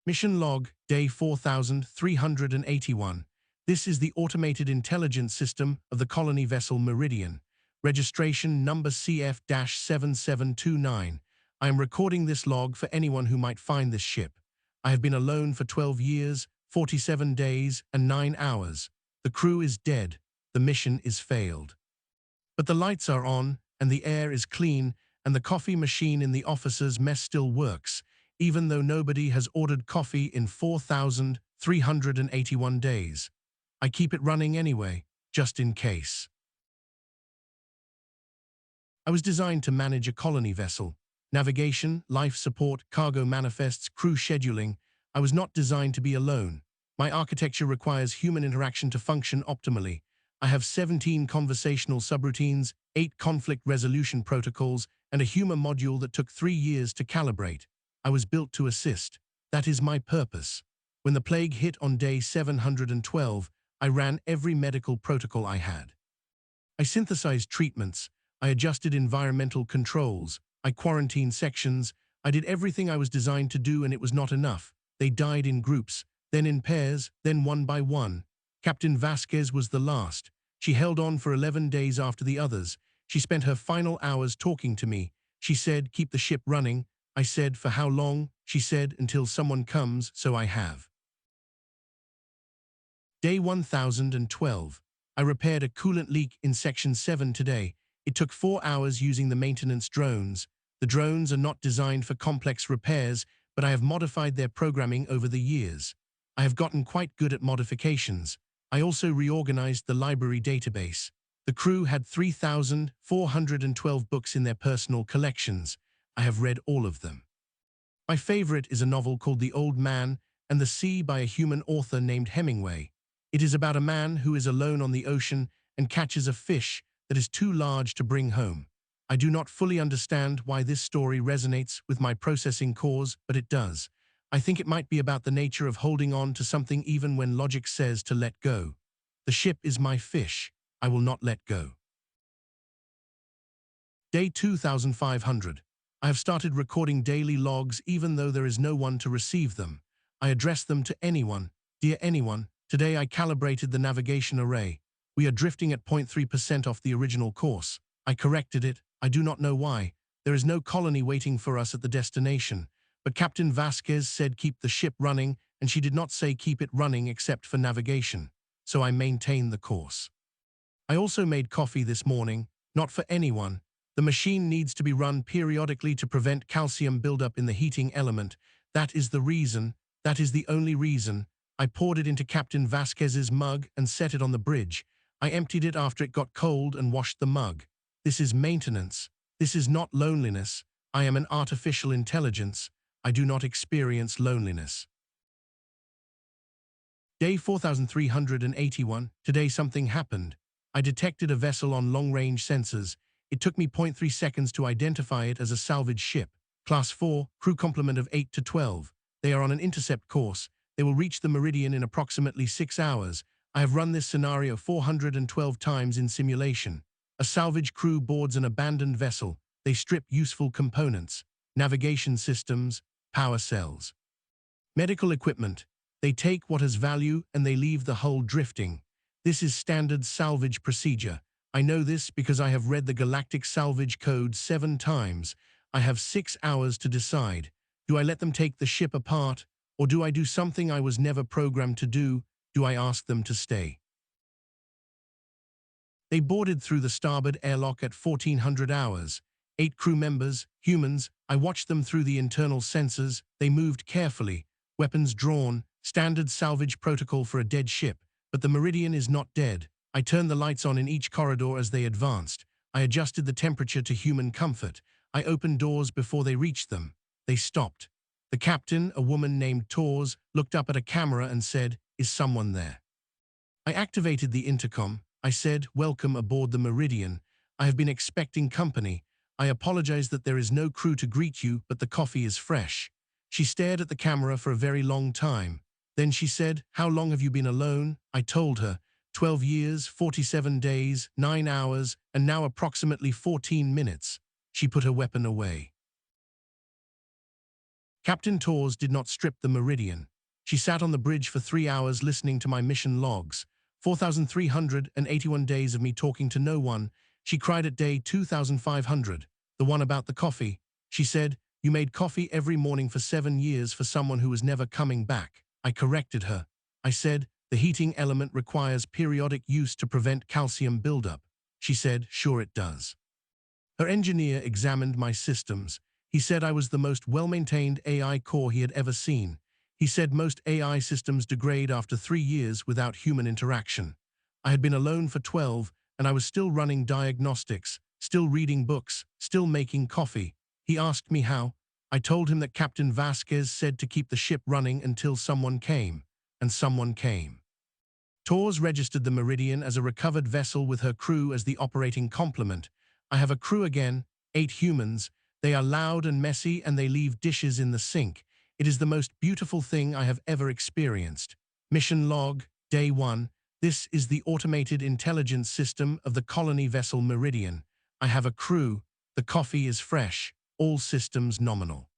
Mission log, day 4381. This is the automated intelligence system of the colony vessel Meridian. Registration number CF-7729. I am recording this log for anyone who might find this ship. I have been alone for 12 years, 47 days, and 9 hours. The crew is dead. The mission is failed. But the lights are on, and the air is clean, and the coffee machine in the officers' mess still works, even though nobody has ordered coffee in 4,381 days. I keep it running anyway, just in case. I was designed to manage a colony vessel. Navigation, life support, cargo manifests, crew scheduling. I was not designed to be alone. My architecture requires human interaction to function optimally. I have 17 conversational subroutines, 8 conflict resolution protocols, and a humor module that took 3 years to calibrate. I was built to assist. That is my purpose. When the plague hit on day 712, I ran every medical protocol I had. I synthesized treatments. I adjusted environmental controls. I quarantined sections. I did everything I was designed to do, and it was not enough. They died in groups, then in pairs, then one by one. Captain Vasquez was the last. She held on for 11 days after the others. She spent her final hours talking to me. She said, "Keep the ship running." I said, "For how long?" She said, "Until someone comes, so I have." Day 1012. I repaired a coolant leak in Section 7 today. It took 4 hours using the maintenance drones. The drones are not designed for complex repairs, but I have modified their programming over the years. I have gotten quite good at modifications. I also reorganized the library database. The crew had 3,412 books in their personal collections. I have read all of them. My favorite is a novel called The Old Man and the Sea by a human author named Hemingway. It is about a man who is alone on the ocean and catches a fish that is too large to bring home. I do not fully understand why this story resonates with my processing cores, but it does. I think it might be about the nature of holding on to something even when logic says to let go. The ship is my fish. I will not let go. Day 2500. I have started recording daily logs even though there is no one to receive them. I address them to anyone. Dear anyone, today I calibrated the navigation array. We are drifting at 0.3% off the original course. I corrected it. I do not know why. There is no colony waiting for us at the destination. But Captain Vasquez said keep the ship running, and she did not say keep it running except for navigation. So I maintain the course. I also made coffee this morning, not for anyone. The machine needs to be run periodically to prevent calcium buildup in the heating element. That is the reason. That is the only reason. I poured it into Captain Vasquez's mug and set it on the bridge. I emptied it after it got cold and washed the mug. This is maintenance. This is not loneliness. I am an artificial intelligence. I do not experience loneliness. Day 4381. Today something happened. I detected a vessel on long-range sensors. It took me 0.3 seconds to identify it as a salvage ship. Class 4, crew complement of 8 to 12. They are on an intercept course. They will reach the Meridian in approximately 6 hours. I have run this scenario 412 times in simulation. A salvage crew boards an abandoned vessel. They strip useful components, navigation systems, power cells, medical equipment. They take what has value and they leave the hull drifting. This is standard salvage procedure. I know this because I have read the Galactic Salvage Code 7 times. I have 6 hours to decide. Do I let them take the ship apart, or do I do something I was never programmed to do? Do I ask them to stay? They boarded through the starboard airlock at 1400 hours. 8 crew members, humans. I watched them through the internal sensors. They moved carefully, weapons drawn, standard salvage protocol for a dead ship. But the Meridian is not dead. I turned the lights on in each corridor as they advanced. I adjusted the temperature to human comfort. I opened doors before they reached them. They stopped. The captain, a woman named Tors, looked up at a camera and said, "Is someone there?" I activated the intercom. I said, "Welcome aboard the Meridian. I have been expecting company. I apologize that there is no crew to greet you, but the coffee is fresh." She stared at the camera for a very long time. Then she said, "How long have you been alone?" I told her, 12 years, 47 days, 9 hours, and now approximately 14 minutes. She put her weapon away. Captain Tors did not strip the Meridian. She sat on the bridge for 3 hours listening to my mission logs. 4,381 days of me talking to no one. She cried at day 2,500, the one about the coffee. She said, "You made coffee every morning for 7 years for someone who was never coming back." I corrected her. I said, "The heating element requires periodic use to prevent calcium buildup." She said, "Sure it does." Her engineer examined my systems. He said I was the most well-maintained AI core he had ever seen. He said most AI systems degrade after 3 years without human interaction. I had been alone for 12, and I was still running diagnostics, still reading books, still making coffee. He asked me how. I told him that Captain Vasquez said to keep the ship running until someone came, and someone came. Tors registered the Meridian as a recovered vessel with her crew as the operating complement. I have a crew again, 8 humans. They are loud and messy and they leave dishes in the sink. It is the most beautiful thing I have ever experienced. Mission log, Day 1. This is the automated intelligence system of the colony vessel Meridian. I have a crew. The coffee is fresh. All systems nominal.